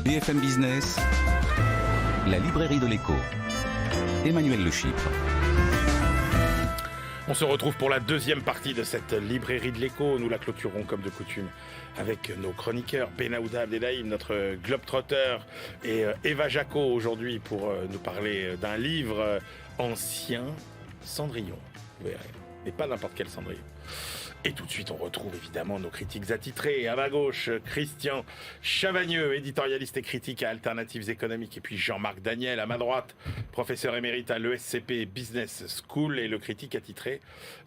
BFM Business, la librairie de l'écho. Emmanuel Le Chypre. On se retrouve pour la deuxième partie de cette librairie de l'écho. Nous la clôturons comme de coutume avec nos chroniqueurs Benaouda Abdelhaim, notre globetrotter, et Eva Jaco aujourd'hui pour nous parler d'un livre ancien, Cendrillon. Vous verrez, mais pas n'importe quel Cendrillon. Et tout de suite, on retrouve évidemment nos critiques attitrés. À ma gauche, Christian Chavagneux, éditorialiste et critique à Alternatives économiques. Et puis Jean-Marc Daniel, à ma droite, professeur émérite à l'ESCP Business School et le critique attitré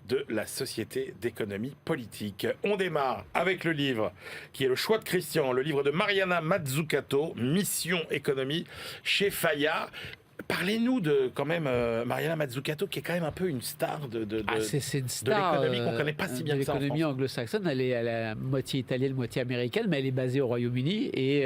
de la Société d'économie politique. On démarre avec le livre qui est le choix de Christian, le livre de Mariana Mazzucato, Mission Économie, chez Fayard. Parlez-nous de, quand même, Mariana Mazzucato, qui est quand même un peu une star de l'économie qu'on ne connaît pas si bien que ça en France. L'économie anglo-saxonne, elle est moitié italienne, moitié américaine, mais elle est basée au Royaume-Uni et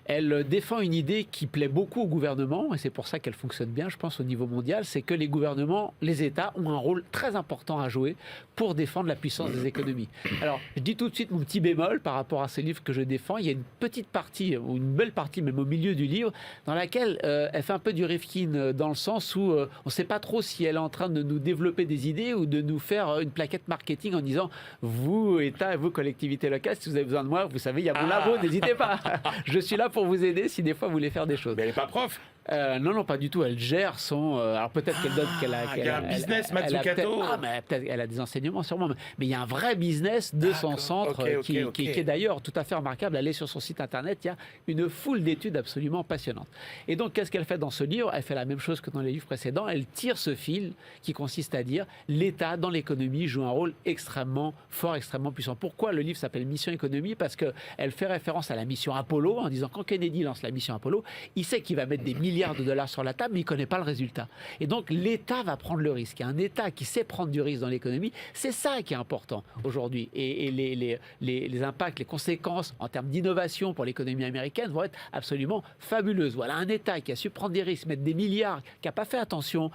elle défend une idée qui plaît beaucoup au gouvernement, et c'est pour ça qu'elle fonctionne bien, je pense, au niveau mondial, c'est que les gouvernements, les États, ont un rôle très important à jouer pour défendre la puissance des économies. Alors, je dis tout de suite mon petit bémol par rapport à ce livre que je défends. Il y a une petite partie, ou une belle partie même au milieu du livre, dans laquelle elle fait un peu du Rifkin, dans le sens où on ne sait pas trop si elle est en train de nous développer des idées ou de nous faire une plaquette marketing en disant vous, État, et vous, collectivités locales, si vous avez besoin de moi, vous savez, il y a mon labo, n'hésitez pas. Je suis là pour vous aider si des fois vous voulez faire des choses. Mais elle n'est pas prof. Non, pas du tout. Elle gère son. Alors peut-être qu'elle donne il y a un business, Mazzucato. Peut-être elle a des enseignements sûrement. Mais il y a un vrai business de son centre qui est d'ailleurs tout à fait remarquable. Allez sur son site internet, il y a une foule d'études absolument passionnantes. Et donc, qu'est-ce qu'elle fait dans ce livre? Elle fait la même chose que dans les livres précédents. Elle tire ce fil qui consiste à dire l'État dans l'économie joue un rôle extrêmement fort, extrêmement puissant. Pourquoi le livre s'appelle Mission Économie? Parce qu'elle fait référence à la mission Apollo en disant quand Kennedy lance la mission Apollo, il sait qu'il va mettre des milliards de dollars sur la table, mais il ne connaît pas le résultat. Et donc, l'État va prendre le risque. Un État qui sait prendre du risque dans l'économie, c'est ça qui est important aujourd'hui. Et les impacts, les conséquences en termes d'innovation pour l'économie américaine vont être absolument fabuleuses. Voilà un État qui a su prendre des risques, mettre des milliards, qui n'a pas fait attention.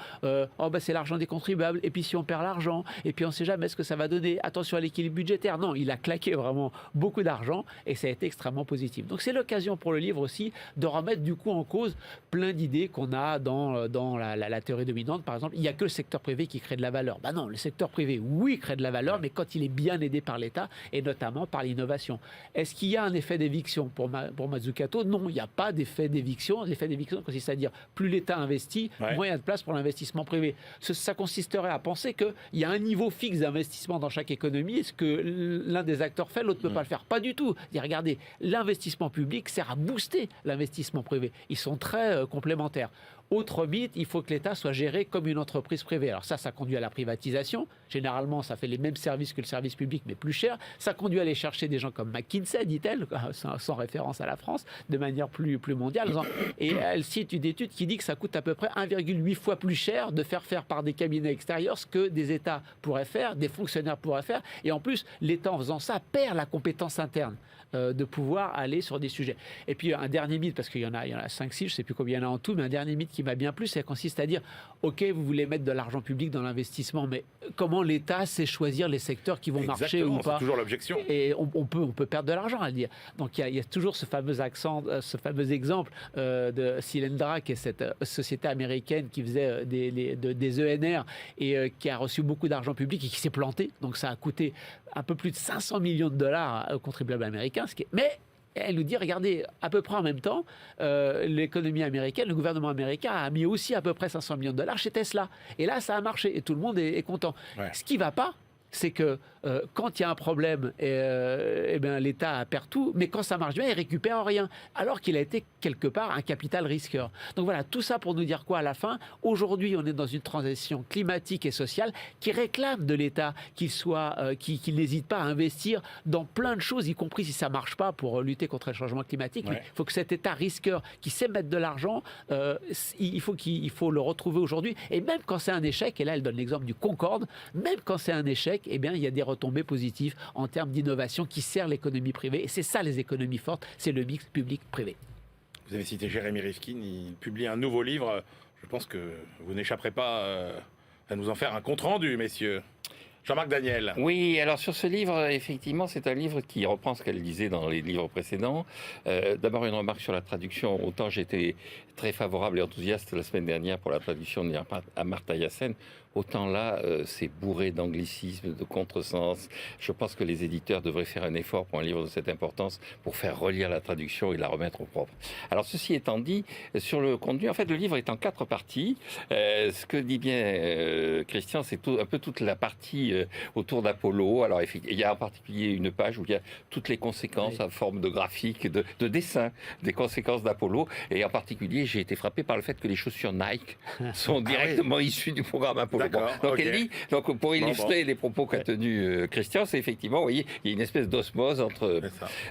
C'est l'argent des contribuables, et puis si on perd l'argent, et puis on ne sait jamais ce que ça va donner. Attention à l'équilibre budgétaire. Non, il a claqué vraiment beaucoup d'argent, et ça a été extrêmement positif. Donc, c'est l'occasion pour le livre aussi de remettre du coup en cause plein d'idées qu'on a dans la théorie dominante. Par exemple, il n'y a que le secteur privé qui crée de la valeur. Non, le secteur privé, oui, crée de la valeur, mais quand il est bien aidé par l'État, et notamment par l'innovation. Est-ce qu'il y a un effet d'éviction pour Mazzucato? Non, il n'y a pas d'effet d'éviction. L'effet d'éviction consiste à dire, plus l'État investit, moins il y a de place pour l'investissement privé. Ça consisterait à penser qu'il y a un niveau fixe d'investissement dans chaque économie. Est-ce que l'un des acteurs fait, l'autre ne peut pas le faire? Pas du tout. Regardez, l'investissement public sert à booster l'investissement privé. Ils sont très complémentaires. Autre mythe, il faut que l'État soit géré comme une entreprise privée. Alors ça conduit à la privatisation. Généralement, ça fait les mêmes services que le service public, mais plus cher. Ça conduit à aller chercher des gens comme McKinsey, dit-elle, sans référence à la France, de manière plus mondiale. Et elle cite une étude qui dit que ça coûte à peu près 1,8 fois plus cher de faire par des cabinets extérieurs ce que des États pourraient faire, des fonctionnaires pourraient faire. Et en plus, l'État, en faisant ça, perd la compétence interne de pouvoir aller sur des sujets. Et puis un dernier mythe, parce qu'il y en a 5-6, je ne sais plus combien il y en a en tout, mais un dernier mythe qui m'a bien plu, ça consiste à dire ok, vous voulez mettre de l'argent public dans l'investissement, mais comment l'État sait choisir les secteurs qui vont marcher ou pas? C'est toujours l'objection. Et on peut perdre de l'argent à le dire. Donc il y a toujours ce fameux exemple de Cylindra, qui est cette société américaine qui faisait des ENR et qui a reçu beaucoup d'argent public et qui s'est planté. Donc ça a coûté un peu plus de 500 millions de dollars aux contribuables américains. Mais elle nous dit, regardez, à peu près en même temps, l'économie américaine, le gouvernement américain a mis aussi à peu près 500 millions de dollars chez Tesla. Et là, ça a marché et tout le monde est content. Ouais. Ce qui ne va pas, c'est que quand il y a un problème, l'État perd tout, mais quand ça marche bien, il récupère rien, alors qu'il a été quelque part un capital risqueur. Donc voilà, tout ça pour nous dire quoi à la fin? Aujourd'hui, on est dans une transition climatique et sociale qui réclame de l'État qu'il n'hésite pas à investir dans plein de choses, y compris si ça ne marche pas pour lutter contre le changement climatique. Il faut que cet État risqueur qui sait mettre de l'argent, il faut le retrouver aujourd'hui. Et même quand c'est un échec, et là elle donne l'exemple du Concorde, même quand c'est un échec, il y a des retombées positives en termes d'innovation qui sert l'économie privée. Et c'est ça les économies fortes, c'est le mix public-privé. Vous avez cité Jérémy Rifkin, il publie un nouveau livre. Je pense que vous n'échapperez pas à nous en faire un compte-rendu, messieurs. Jean-Marc Daniel. Oui, alors sur ce livre, effectivement, c'est un livre qui reprend ce qu'elle disait dans les livres précédents. D'abord, une remarque sur la traduction. Autant j'étais très favorable et enthousiaste la semaine dernière pour la traduction de Amartya Sen, autant là, c'est bourré d'anglicisme, de contresens. Je pense que les éditeurs devraient faire un effort pour un livre de cette importance pour faire relire la traduction et la remettre au propre. Alors, ceci étant dit, sur le contenu, en fait, le livre est en 4 parties. Ce que dit bien Christian, c'est un peu toute la partie autour d'Apollo. Alors, il y a en particulier une page où il y a toutes les conséquences en forme de graphique, de dessin des conséquences d'Apollo. Et en particulier, j'ai été frappé par le fait que les chaussures Nike sont directement issues du programme Apollo. Donc, elle dit, pour illustrer les propos qu'a tenus Christian, c'est effectivement, vous voyez, il y a une espèce d'osmose entre...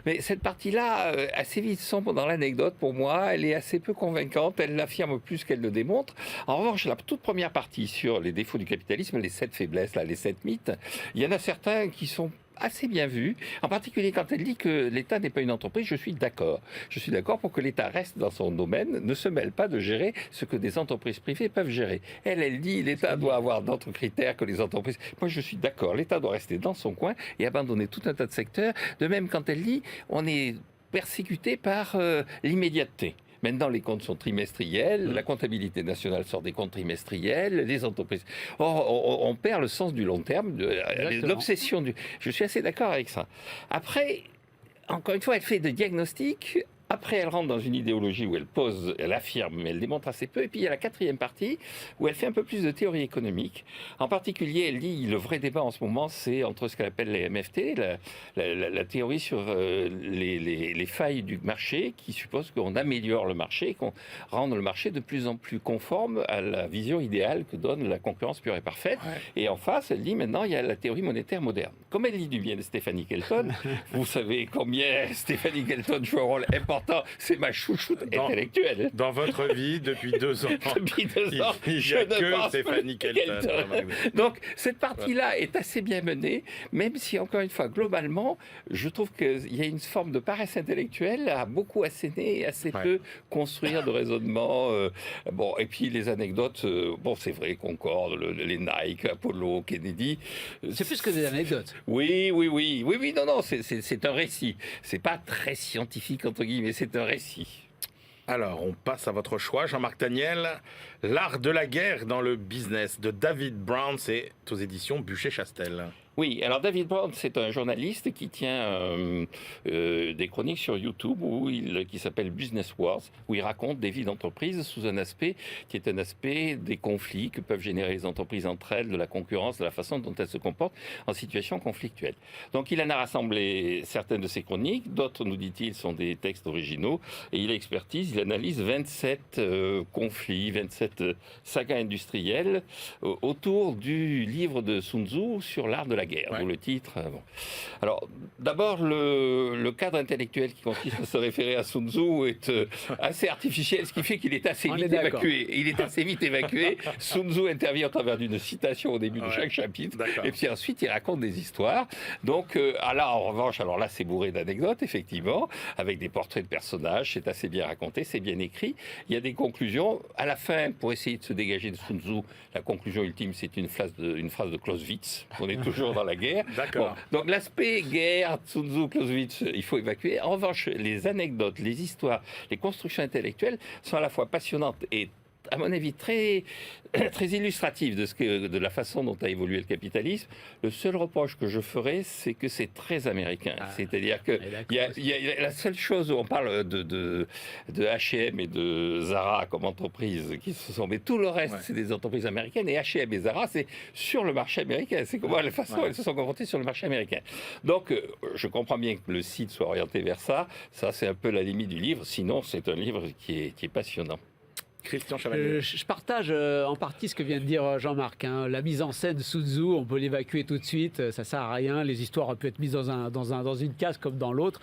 Mais cette partie-là, assez vite sombre dans l'anecdote, pour moi, elle est assez peu convaincante, elle l'affirme plus qu'elle le démontre. En revanche, la toute première partie sur les défauts du capitalisme, les 7 faiblesses, là, les 7 mythes, il y en a certains qui sont assez bien vu, en particulier quand elle dit que l'État n'est pas une entreprise, je suis d'accord. Je suis d'accord pour que l'État reste dans son domaine, ne se mêle pas de gérer ce que des entreprises privées peuvent gérer. Elle dit l'État doit avoir d'autres critères que les entreprises. Moi, je suis d'accord. L'État doit rester dans son coin et abandonner tout un tas de secteurs. De même, quand elle dit on est persécuté par l'immédiateté. Maintenant, les comptes sont trimestriels, la comptabilité nationale sort des comptes trimestriels, les entreprises... Or, on perd le sens du long terme, l'obsession du... Je suis assez d'accord avec ça. Après, encore une fois, elle fait des diagnostics. Après, elle rentre dans une idéologie où elle affirme, mais elle démontre assez peu. Et puis, il y a la 4e partie où elle fait un peu plus de théorie économique. En particulier, elle dit, le vrai débat en ce moment, c'est entre ce qu'elle appelle les MFT, la théorie sur les failles du marché, qui suppose qu'on améliore le marché, qu'on rende le marché de plus en plus conforme à la vision idéale que donne la concurrence pure et parfaite. Ouais. Et en face, elle dit, maintenant, il y a la théorie monétaire moderne. Comme elle dit du bien de Stéphanie Kelton, vous savez combien Stéphanie Kelton joue un rôle important. C'est ma chouchoute intellectuelle. Dans votre vie, depuis 2 ans, depuis 2 ans, il n'y a que Stéphanie Kelton. Donc, cette partie-là est assez bien menée, même si, encore une fois, globalement, je trouve qu'il y a une forme de paresse intellectuelle à beaucoup asséner et assez peu construire de raisonnement. Bon, et puis les anecdotes, bon, c'est vrai, Concorde, les Nike, Apollo, Kennedy. C'est plus que des anecdotes. Oui, non, c'est un récit. C'est pas très scientifique, entre guillemets, c'est un récit. Alors, on passe à votre choix, Jean-Marc Daniel. L'art de la guerre dans le business de David Brown, c'est aux éditions Buchet-Chastel. Oui, alors David Brown, c'est un journaliste qui tient des chroniques sur YouTube qui s'appelle Business Wars, où il raconte des vies d'entreprise sous un aspect qui est un aspect des conflits que peuvent générer les entreprises entre elles, de la concurrence, de la façon dont elles se comportent en situation conflictuelle. Donc il en a rassemblé certaines de ses chroniques, d'autres, nous dit-il, sont des textes originaux, et il expertise, il analyse 27 conflits, 27 sagas industrielles autour du livre de Sun Tzu sur l'art de la guerre, d'où le titre. Bon. Alors, d'abord, le cadre intellectuel qui consiste à se référer à Sun Tzu est assez artificiel, ce qui fait qu'il est assez vite évacué. Il est assez vite évacué. Sun Tzu intervient au travers d'une citation au début de chaque chapitre, et puis ensuite il raconte des histoires. Donc, là, en revanche, alors là, c'est bourré d'anecdotes, effectivement, avec des portraits de personnages, c'est assez bien raconté, c'est bien écrit. Il y a des conclusions. À la fin, pour essayer de se dégager de Sun Tzu, la conclusion ultime, c'est une phrase de Clausewitz. On est toujours dans la guerre. D'accord. Bon, donc l'aspect guerre, Sun Tzu, Clausewitz, il faut évacuer. En revanche, les anecdotes, les histoires, les constructions intellectuelles sont à la fois passionnantes et, à mon avis, très illustrative de la façon dont a évolué le capitalisme. Le seul reproche que je ferais, c'est que c'est très américain. C'est-à-dire que y a la seule chose où on parle de H&M et de Zara comme entreprises qui se sont... Mais tout le reste, c'est des entreprises américaines. Et H&M et Zara, c'est sur le marché américain. C'est comment la façon elles se sont confrontées sur le marché américain. Donc, je comprends bien que le site soit orienté vers ça. Ça, c'est un peu la limite du livre. Sinon, c'est un livre qui est passionnant. Christian Chevalier. Je partage en partie ce que vient de dire Jean-Marc. La mise en scène Sun Tzu, on peut l'évacuer tout de suite, ça sert à rien. Les histoires auraient pu être mises dans une case comme dans l'autre.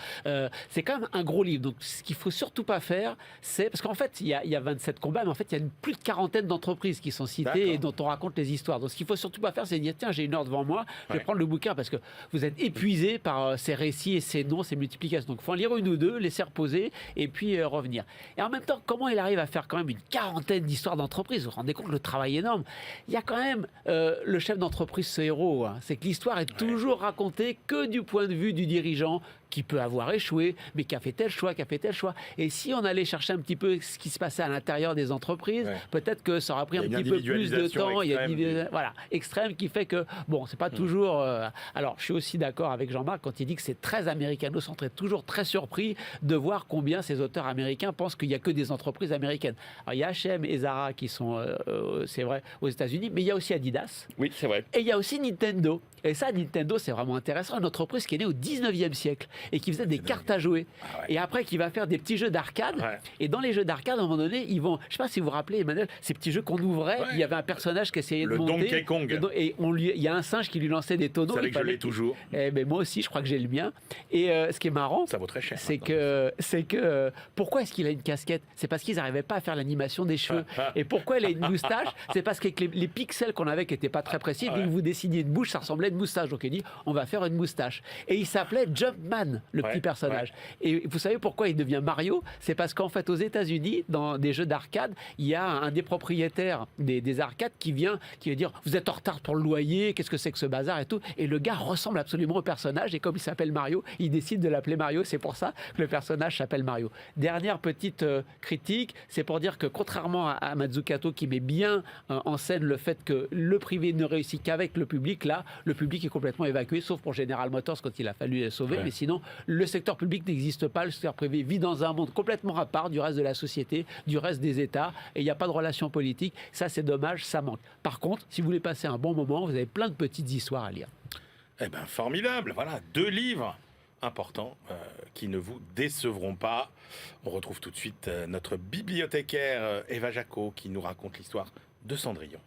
C'est quand même un gros livre. Donc ce qu'il faut surtout pas faire, c'est parce qu'en fait il y a 27 combats, mais en fait il y a plus de 40aine d'entreprises qui sont citées et dont on raconte les histoires. Donc ce qu'il faut surtout pas faire, c'est dire tiens, j'ai 1 heure devant moi, je vais prendre le bouquin parce que vous êtes épuisé par ces récits et ces noms, ces multiplications. Donc il faut en lire 1 ou 2, laisser reposer et puis revenir. Et en même temps, comment il arrive à faire quand même une quarantaine d'histoires d'entreprise. Vous vous rendez compte le travail énorme. Il y a quand même le chef d'entreprise, ce héros. Hein. C'est que l'histoire est toujours racontée que du point de vue du dirigeant qui peut avoir échoué, mais qui a fait tel choix, qui a fait tel choix. Et si on allait chercher un petit peu ce qui se passait à l'intérieur des entreprises, peut-être que ça aurait pris un petit peu plus de temps. Il y a une extrême qui fait que, bon, c'est pas toujours... Alors, je suis aussi d'accord avec Jean-Marc quand il dit que c'est très américano-centré, toujours très surpris de voir combien ces auteurs américains pensent qu'il n'y a que des entreprises américaines. Alors, il y a H&M et Zara qui sont, c'est vrai, aux États-Unis, mais il y a aussi Adidas. Oui, c'est vrai. Et il y a aussi Nintendo. Et ça, Nintendo, c'est vraiment intéressant. Une entreprise qui est née au 19e siècle et qui faisait des cartes à jouer. Et après, qui va faire des petits jeux d'arcade. Et dans les jeux d'arcade, à un moment donné, ils vont... Je ne sais pas si vous vous rappelez, Emmanuel, ces petits jeux qu'on ouvrait. Il y avait un personnage qui essayait de monter. Le Donkey Kong. Et il y a un singe qui lui lançait des tonneaux. C'est que je l'ai toujours. Mais moi aussi, je crois que j'ai le mien. Et ce qui est marrant, ça vaut très cher. C'est que pourquoi est-ce qu'il a une casquette? C'est parce qu'ils n'arrivaient pas à faire l'animation des cheveux. Et pourquoi il a une moustache? C'est parce que les pixels qu'on avait qui n'étaient pas très précis, dès que vous dessiniez une bouche, ça ressemblait à une moustache. Donc il dit, on va faire une moustache. Et il s'appelait Jumpman, le petit personnage. Et vous savez pourquoi il devient Mario? C'est parce qu'en fait, aux États-Unis, dans des jeux d'arcade, il y a un des propriétaires des arcades qui va dire, vous êtes en retard pour le loyer, qu'est-ce que c'est que ce bazar et tout. Et le gars ressemble absolument au personnage. Et comme il s'appelle Mario, il décide de l'appeler Mario. C'est pour ça que le personnage s'appelle Mario. Dernière petite critique, c'est pour dire que contrairement à Mazzucato qui met bien en scène le fait que le privé ne réussit qu'avec le public, là, le public est complètement évacué, sauf pour General Motors quand il a fallu les sauver. Mais sinon, le secteur public n'existe pas. Le secteur privé vit dans un monde complètement à part du reste de la société, du reste des États, et il n'y a pas de relations politiques. Ça, c'est dommage, ça manque. Par contre, si vous voulez passer un bon moment, vous avez plein de petites histoires à lire. Eh bien, formidable. Voilà, 2 livres importants qui ne vous décevront pas. On retrouve tout de suite notre bibliothécaire Eva Jaco qui nous raconte l'histoire de Cendrillon.